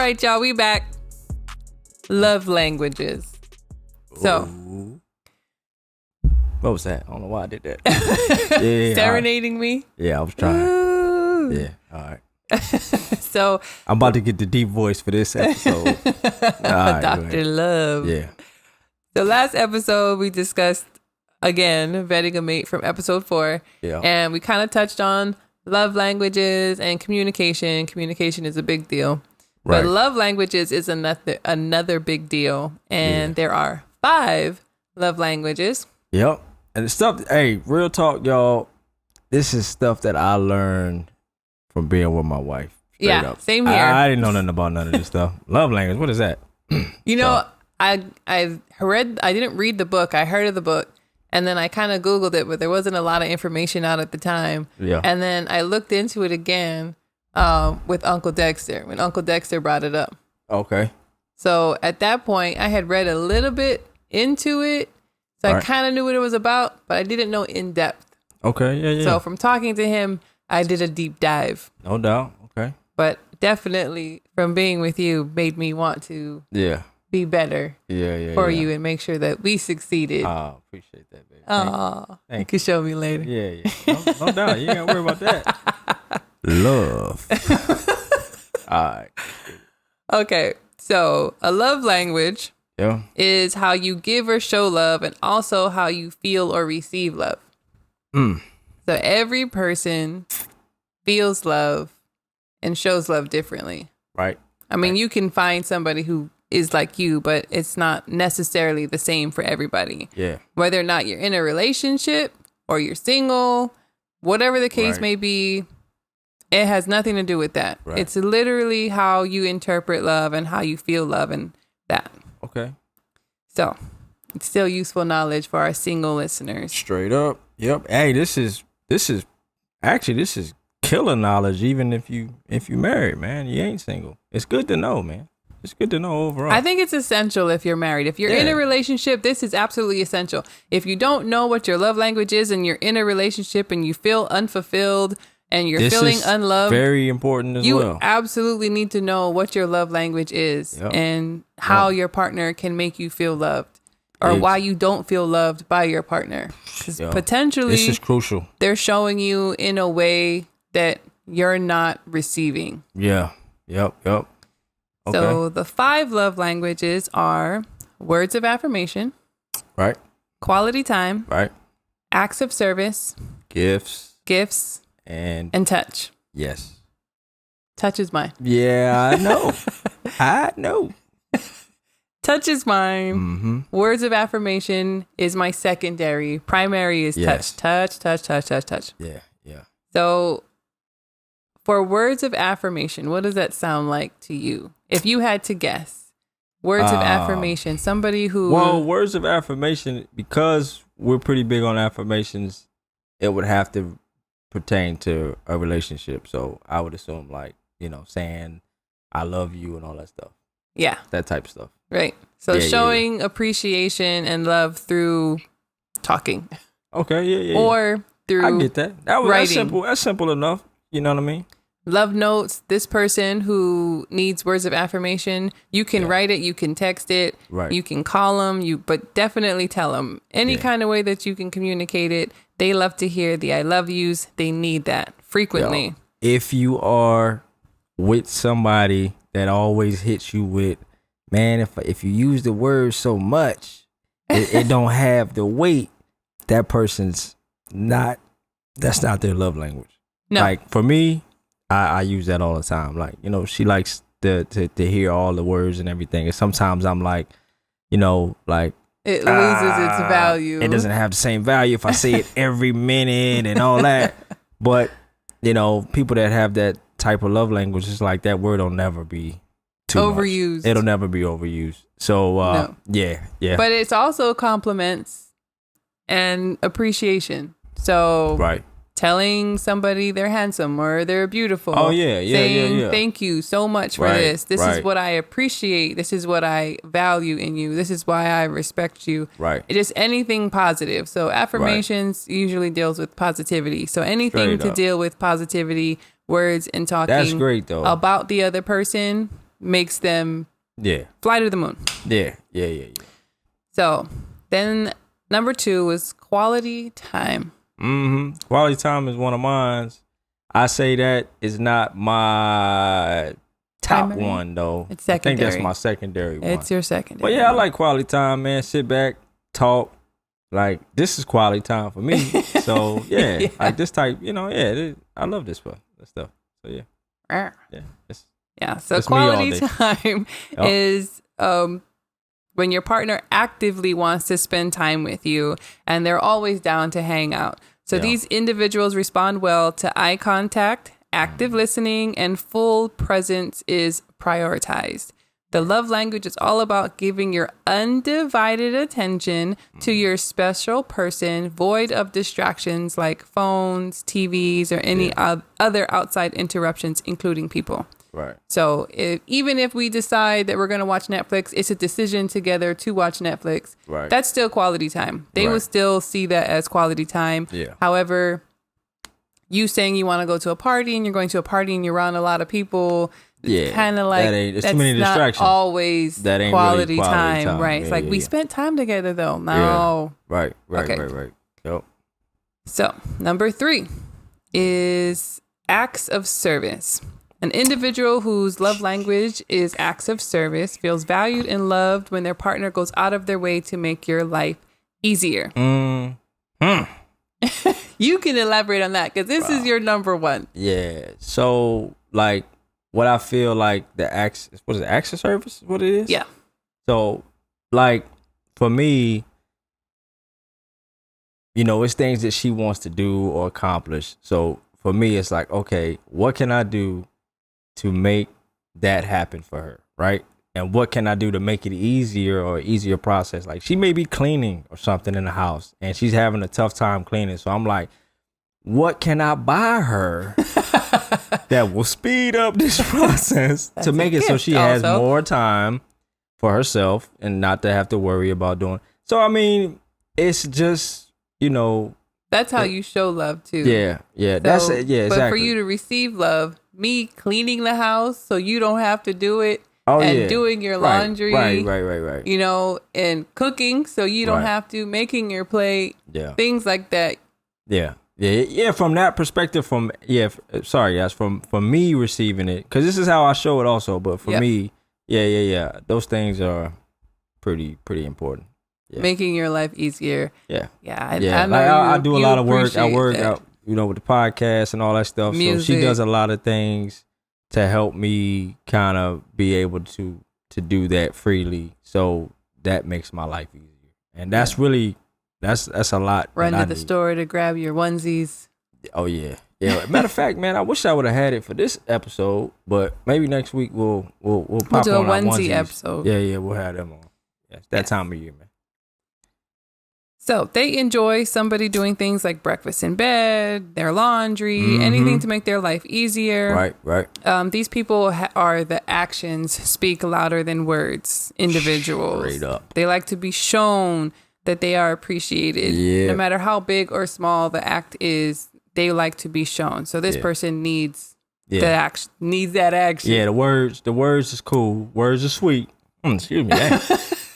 right, y'all, we back. Love languages. So. Ooh. What was that? I don't know why I did that. Yeah. Serenading me? Yeah, I was trying. Ooh. Yeah, all right. So. I'm about to get the deep voice for this episode. Right, Dr. Love. Yeah. The last episode, we discussed, again, vetting a mate from episode 4. Yeah. And we kind of touched on love languages and communication. Communication is a big deal. Right. But love languages is another big deal. And there are 5 love languages. Yep. And the stuff, hey, real talk, y'all. This is stuff that I learned from being with my wife. Yeah, up. same here. I didn't know nothing about none of this stuff. Love language, what is that? You know, I didn't read the book. I heard of the book. And then I kind of Googled it, but there wasn't a lot of information out at the time. Yeah. And then I looked into it again with Uncle Dexter, when Uncle Dexter brought it up. Okay. So at that point, I had read a little bit into it. So I kind of knew what it was about, but I didn't know in depth. Okay, yeah. So from talking to him, I did a deep dive. No doubt. Okay. But definitely from being with you made me want to be better for you and make sure that we succeeded. Oh, appreciate that, baby. You can show me later. Yeah. No doubt. You ain't got to worry about that. Love. All right. Okay. So a love language Yeah. is how you give or show love and also how you feel or receive love. So every person feels love and shows love differently. Right. I mean, you can find somebody who is like you, but it's not necessarily the same for everybody. Yeah. Whether or not you're in a relationship or you're single, whatever the case may be, it has nothing to do with that. Right. It's literally how you interpret love and how you feel love and that. Okay. So it's still useful knowledge for our single listeners. Straight up. Yep. Hey, this is killer knowledge. Even if you married, man, you ain't single. It's good to know, man. It's good to know overall. I think it's essential if you're married. If you're in a relationship, this is absolutely essential. If you don't know what your love language is and you're in a relationship and you feel unfulfilled and you're feeling unloved, very important as you well. absolutely need to know what your love language is and how your partner can make you feel loved or why you don't feel loved by your partner. Because potentially, this is crucial. They're showing you in a way that you're not receiving. Yeah. Yep. Okay. So the 5 love languages are words of affirmation, right, quality time, right, acts of service, gifts, and touch. Yes. Touch is mine. Yeah, I know. I know. Touch is mine. Mm-hmm. Words of affirmation is my secondary. Primary is touch. Touch. Yeah. So for words of affirmation, what does that sound like to you? If you had to guess, words of affirmation, somebody who... Well, words of affirmation, because we're pretty big on affirmations, it would have to pertain to a relationship. So I would assume saying I love you and all that stuff. Yeah. That type of stuff. Right. So showing appreciation and love through talking. Okay, yeah. Or through I get that. That's simple. That's simple enough. You know what I mean? Love notes. This person who needs words of affirmation, you can write it, you can text it, you can call them, but definitely tell them any kind of way that you can communicate it. They love to hear the I love yous. They need that frequently. If you are with somebody that always hits you with, man, if you use the word so much, it don't have the weight, that person's not, that's not their love language. No. Like for me, I use that all the time. Like, she likes to hear all the words and everything. And sometimes I'm like, it loses its value. It doesn't have the same value if I say it every minute and all that. But, people that have that type of love language, it's like that word will never be too overused. Much. It'll never be overused. So, no. Yeah. But it's also compliments and appreciation. So, telling somebody they're handsome or they're beautiful. Oh, yeah. Saying thank you so much for this. This is what I appreciate. This is what I value in you. This is why I respect you. Right. Just anything positive. So affirmations usually deals with positivity. So anything to deal with positivity, words and talking that's great, though. about the other person makes them fly to the moon. Yeah. So then number 2 is quality time. Quality time is one of mine. I say that is not my top one, though. It's secondary. I think that's my secondary one. It's your secondary. But yeah, I like quality time, man. Sit back, talk. Like, this is quality time for me. So, yeah. Like, this type, I love this stuff. So, yeah. So quality time is when your partner actively wants to spend time with you and they're always down to hang out. So these individuals respond well to eye contact, active listening, and full presence is prioritized. The love language is all about giving your undivided attention to your special person, void of distractions like phones, TVs, or any other outside interruptions, including people. Right. So even if we decide that we're going to watch Netflix, it's a decision together to watch Netflix. Right. That's still quality time. They will still see that as quality time. Yeah. However, you saying you want to go to a party and you're going to a party and you're around a lot of people, kind of like that's too many distractions. Not always that ain't quality, really quality time. Right. It's like we spent time together though. No. Yeah. Right. Yep. So number 3 is acts of service. An individual whose love language is acts of service feels valued and loved when their partner goes out of their way to make your life easier. You can elaborate on that because this is your number 1. Yeah. So, like, what I feel like the acts of service? What it is? Yeah. So, like, for me, it's things that she wants to do or accomplish. So, for me, it's like, okay, what can I do to make that happen for her, right? And what can I do to make it easier process? Like, she may be cleaning or something in the house and she's having a tough time cleaning. So I'm like, what can I buy her that will speed up this process to make it so she has more time for herself and not to have to worry about doing. So, I mean, it's just, that's how you show love too. Yeah. So, that's it. Yeah, exactly. But for you to receive love, me cleaning the house so you don't have to do it, doing your laundry, right. And cooking so you don't have to, making your plate, things like that. Yeah. From that perspective, from me receiving it, because this is how I show it also. But for me, those things are pretty important. Yeah. Making your life easier. Yeah. I know I do a lot of work. I work out, with the podcast and all that stuff. Music. So she does a lot of things to help me kind of be able to do that freely. So that makes my life easier. And that's really, that's a lot. Run to the store to grab your onesies. Oh, yeah. Matter of fact, man, I wish I would have had it for this episode, but maybe next week we'll pop do on a onesie episode. Yeah, we'll have them on. Yeah, it's that time of year, man. So they enjoy somebody doing things like breakfast in bed, their laundry, anything to make their life easier. Right. These people are the actions speak louder than words individuals. Straight up. They like to be shown that they are appreciated. Yeah. No matter how big or small the act is, they like to be shown. So this person needs that action. Yeah, the words is cool. Words are sweet. Excuse me.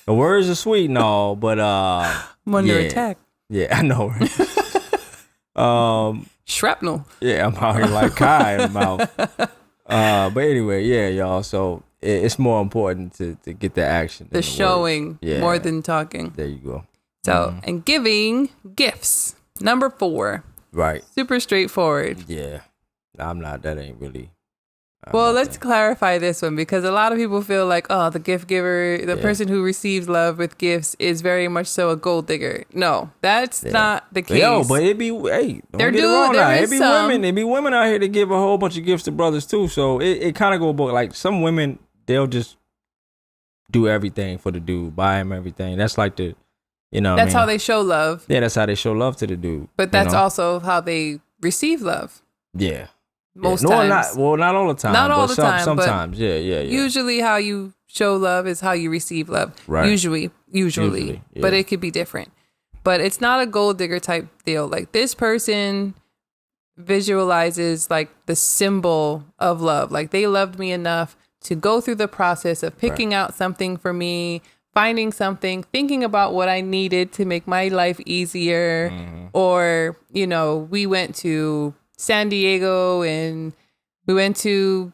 The words are sweet and all, but I'm under attack. Yeah, I know. Right? Shrapnel. Yeah, I'm out here like Kai in the mouth. But anyway, y'all. So it's more important to get the action. The showing more than talking. There you go. So, and giving gifts. Number 4. Right. Super straightforward. Yeah. That ain't really. Well, let's clarify this one because a lot of people feel like, oh, the gift giver, the person who receives love with gifts is very much so a gold digger. No, that's not the case. Yo, but it be, don't get it wrong now. It be women out here that give a whole bunch of gifts to brothers too. So it kind of go both. Like some women, they'll just do everything for the dude, buy him everything. That's like the, that's how they show love. Yeah, that's how they show love to the dude. But that's also how they receive love. Yeah. Most times. Not all the time. Not all the time. Sometimes, yeah. Usually how you show love is how you receive love. Right. Usually. Yeah. But it could be different. But it's not a gold digger type deal. Like this person visualizes like the symbol of love. Like they loved me enough to go through the process of picking out something for me, finding something, thinking about what I needed to make my life easier. Or, you know, we went to San Diego and we went to,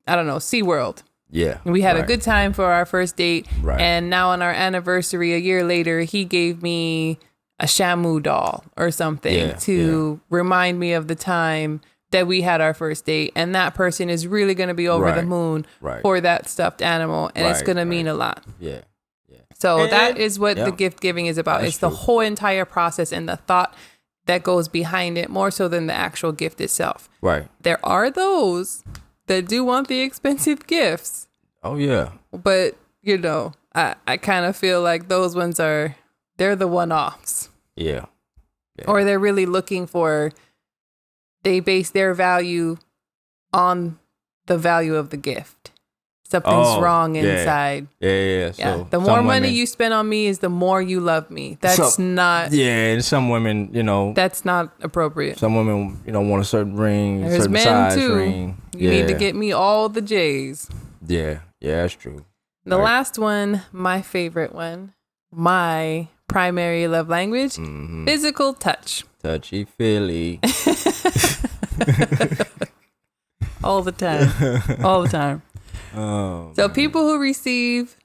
I don't know, SeaWorld. Yeah. And we had a good time for our first date. Right. And now on our anniversary, a year later, he gave me a Shamu doll or something to remind me of the time that we had our first date. And that person is really going to be over the moon for that stuffed animal. And it's going to mean a lot. Yeah. So that is what the gift giving is about. It's the whole entire process and the thought that goes behind it, more so than the actual gift itself. Right. There are those that do want the expensive gifts. Oh, yeah. But, you know, I kind of feel like those ones they're the one-offs. Yeah. Or they're really looking for, they base their value on the value of the gift. Something's wrong inside. Yeah. So the more money you spend on me is the more you love me. That's not. Yeah, and some women, you know. That's not appropriate. Some women, you know, want a certain ring, There's certain men size too. ring. You need to get me all the J's. Yeah, that's true. The last one, my favorite one, my primary love language, physical touch. Touchy feely. All the time. All the time. So people who receive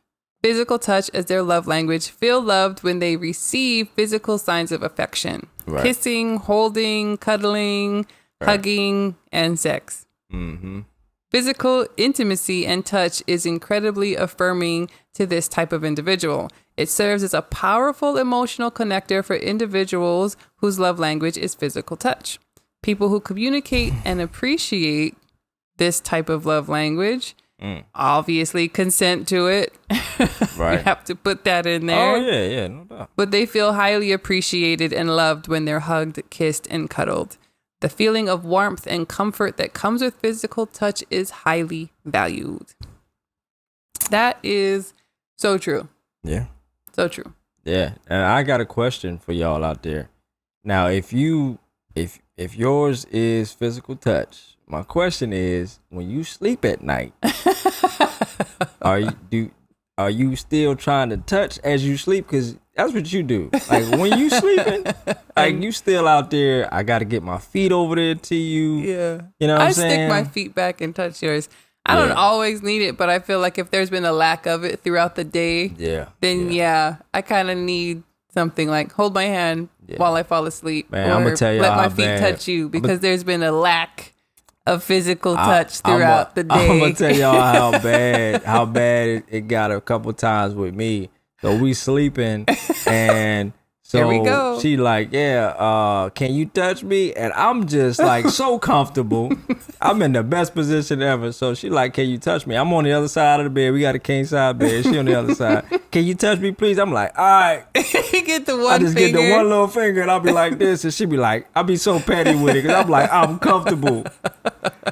physical touch as their love language feel loved when they receive physical signs of affection. Kissing, holding, cuddling, hugging, and sex. Physical intimacy and touch is incredibly affirming to this type of individual. It serves as a powerful emotional connector for individuals whose love language is physical touch. People who communicate and appreciate this type of love language obviously consent to it. We have to put that in there. Oh, yeah, no doubt. But they feel highly appreciated and loved when they're hugged, kissed, and cuddled. The feeling of warmth and comfort that comes with physical touch is highly valued. That is so true. Yeah. So true. Yeah. And I got a question for y'all out there. Now, if yours is physical touch, my question is, when you sleep at night, are you still trying to touch as you sleep? Because that's what you do. Like when you sleeping, like you still out there. I got to get my feet over there to you. Yeah, you know what I'm saying? I stick my feet back and touch yours. I don't always need it, but I feel like if there's been a lack of it throughout the day, then I kind of need something like hold my hand while I fall aslead, Man, or I'm gonna tell you let how my feet bad. touch you, because there's been a lack of physical touch throughout the day. I'm gonna tell y'all how bad it got a couple times with me. So we sleeping, and so Here we go. she like, can you touch me? And I'm just like so comfortable. I'm in the best position ever. So she like, can you touch me? I'm on the other side of the bed. We got a king side bed. She on the other side. Can you touch me, please? I'm like, all right. You get the one I just finger. get the one little finger, and I'll be like this, and she be like, I'll be so petty with it, because I'm like, I'm comfortable.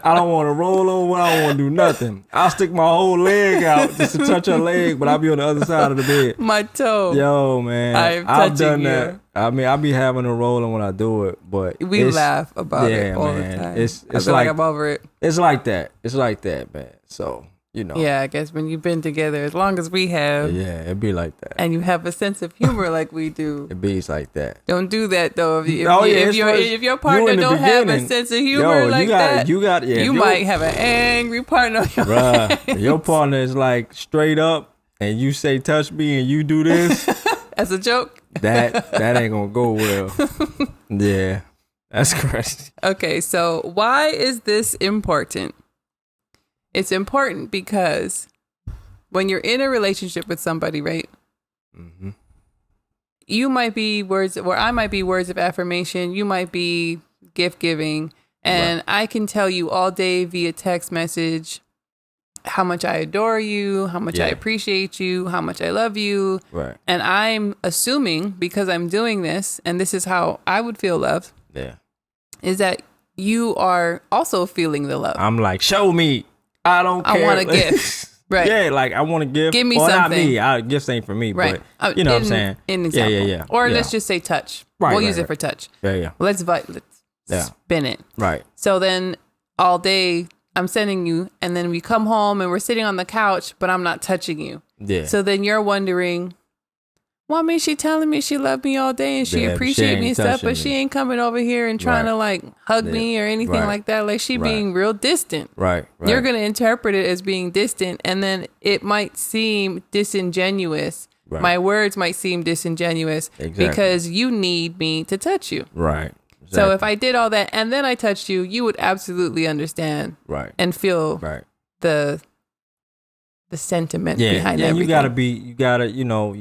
I don't want to roll over. I don't want to do nothing. I'll stick my whole leg out just to touch her leg, but I'll be on the other side of the bed. My toe. Yo, man. I've done that. I mean, I be having a rolling when I do it, but we laugh about it all the time. It's I feel like I'm over it. It's like that. It's like that, man. So, you know. Yeah, I guess when you've been together as long as we have. Yeah, it be like that. And you have a sense of humor like we do. It be like that. Don't do that though. If your partner don't have a sense of humor that, you might have an angry partner. Bruh, your partner is like straight up, and you say touch me, and you do this as a joke. That ain't gonna go well. Yeah, that's crazy. Okay, so why is this important? It's important because when you're in a relationship with somebody, right? Mm-hmm. You might be I might be words of affirmation. You might be gift giving. And I can tell you all day via text message how much I adore you, how much I appreciate you, how much I love you. Right. And I'm assuming, because I'm doing this, and this is how I would feel loved, is that you are also feeling the love. I'm like, show me. I don't care. I want a gift. Right. Yeah, like I want a gift. Give me something. something. Not me. Gifts ain't for me, right. But you know what I'm saying? In example. Yeah. Or let's just say touch. We'll use it for touch. Yeah. Let's spin it. Right. So then all day I'm sending you, and then we come home and we're sitting on the couch, but I'm not touching you. Yeah. So then you're wondering, mommy, she telling me she loved me all day and she appreciate me and stuff, but she ain't coming over here and trying to like hug me or anything like that. Like she being real distant. Right. You're going to interpret it as being distant, and then it might seem disingenuous. Right. My words might seem disingenuous because you need me to touch you. Right. Exactly. So if I did all that and then I touched you, you would absolutely understand and feel the sentiment behind everything. You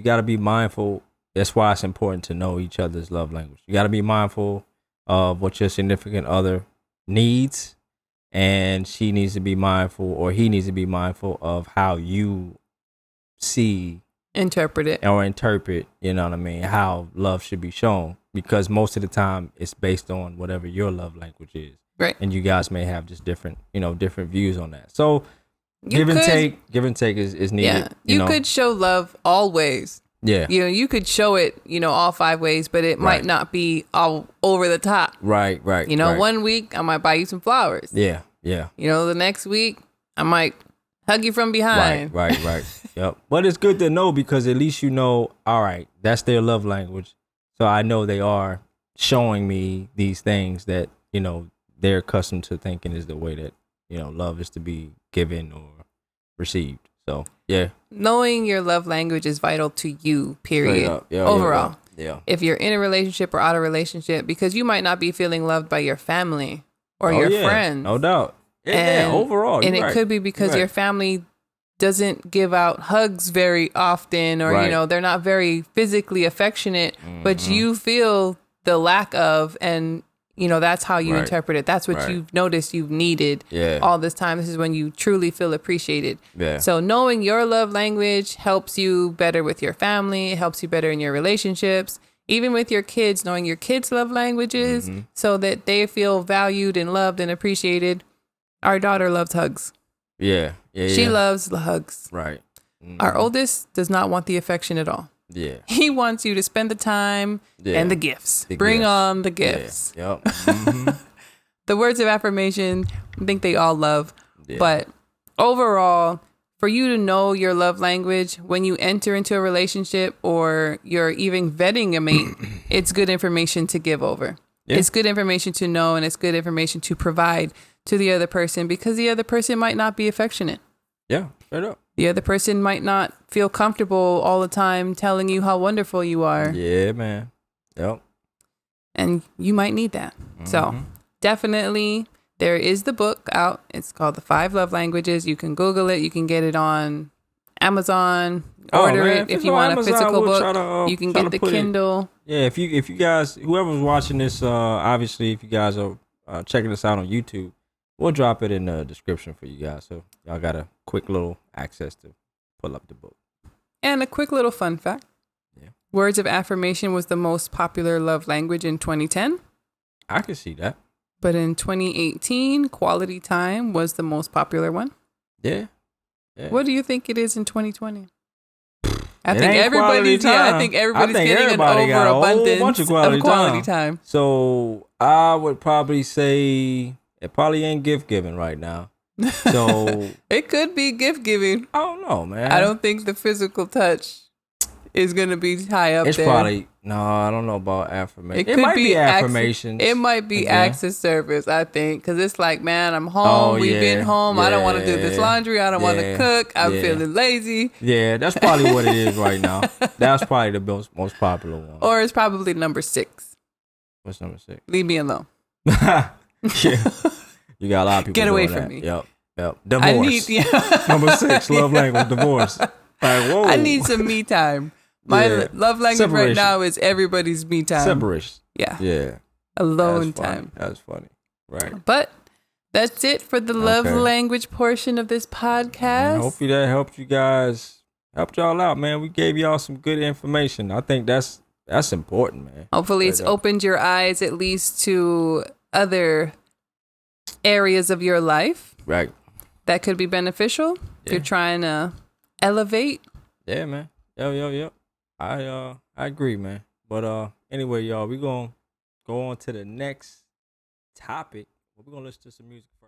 gotta be mindful. That's why it's important to know each other's love language. You gotta be mindful of what your significant other needs, and she needs to be mindful, or he needs to be mindful of how you interpret, you know what I mean, how love should be shown, because most of the time it's based on whatever your love language is. Right. And you guys may have just different views on that. So give and take is needed. Yeah. You could show love all ways. Yeah. You could show it, all 5 ways, but it might not be all over the top. Right. 1 week I might buy you some flowers. Yeah. The next week I might hug you from behind. Right. Yep. But it's good to know, because at least all right, that's their love language. So I know they are showing me these things that, they're accustomed to thinking is the way that, love is to be given or received. So, yeah. Knowing your love language is vital to you, period. Overall. Yeah. If you're in a relationship or out of relationship, because you might not be feeling loved by your family or your friends. No doubt. Overall. And it could be because your family doesn't give out hugs very often, or, they're not very physically affectionate, but you feel the lack of, and, that's how you interpret it. That's what you've noticed you've needed all this time. This is when you truly feel appreciated. Yeah. So knowing your love language helps you better with your family. It helps you better in your relationships. Even with your kids, knowing your kids' love languages so that they feel valued and loved and appreciated. Our daughter loves hugs. Yeah. She loves the hugs. Right. Our oldest does not want the affection at all. Yeah. He wants you to spend the time and the gifts. Bring on the gifts. Yeah. Yep. The words of affirmation, I think they all love. Yeah. But overall, for you to know your love language when you enter into a relationship, or you're even vetting a mate, it's good information to give over. Yeah. It's good information to know, and it's good information to provide to the other person, because the other person might not be affectionate. Yeah, straight up. The other person might not feel comfortable all the time telling you how wonderful you are. Yeah, man. Yep. And you might need that. So definitely, there is the book out. It's called The 5 Love Languages. You can Google it. You can get it on Amazon. Order it if you want Amazon, a physical book. You can get the Kindle. If you guys, whoever's watching this, obviously, if you guys are checking this out on YouTube, we'll drop it in the description for you guys. So y'all got a quick little access to pull up the book. And a quick little fun fact. Yeah. Words of affirmation was the most popular love language in 2010. I can see that. But in 2018, quality time was the most popular one. Yeah. What do you think it is in 2020? I think everybody's getting an overabundance of quality time. So I would probably say it probably ain't gift giving right now. So it could be gift giving. I don't know, man. I don't think the physical touch is gonna be high up there. It's probably I don't know about affirmation. It might be affirmations. It might be acts of service, I think, because it's like, man, I'm home. We've been home. I don't want to do this laundry. I don't want to cook. I'm feeling lazy. Yeah, that's probably what it is right now. That's probably the most popular one. Or it's probably number 6. What's number 6? Leave me alone. Yeah. You got a lot of people. Get away from me. Yep. Divorce. Number 6, love language, divorce. Like, whoa. I need some me time. My love language right now is everybody's me time. Separation. Yeah. Alone time. That's funny. Right. But that's it for the love language portion of this podcast. Hopefully that helped you guys. Helped y'all out, man. We gave y'all some good information. I think that's important, man. Hopefully it's opened your eyes at least to other areas of your life. Right. That could be beneficial. If you're trying to elevate. Yeah, man. Yep. I agree, man. But anyway, y'all, we're gonna go on to the next topic. We're gonna listen to some music.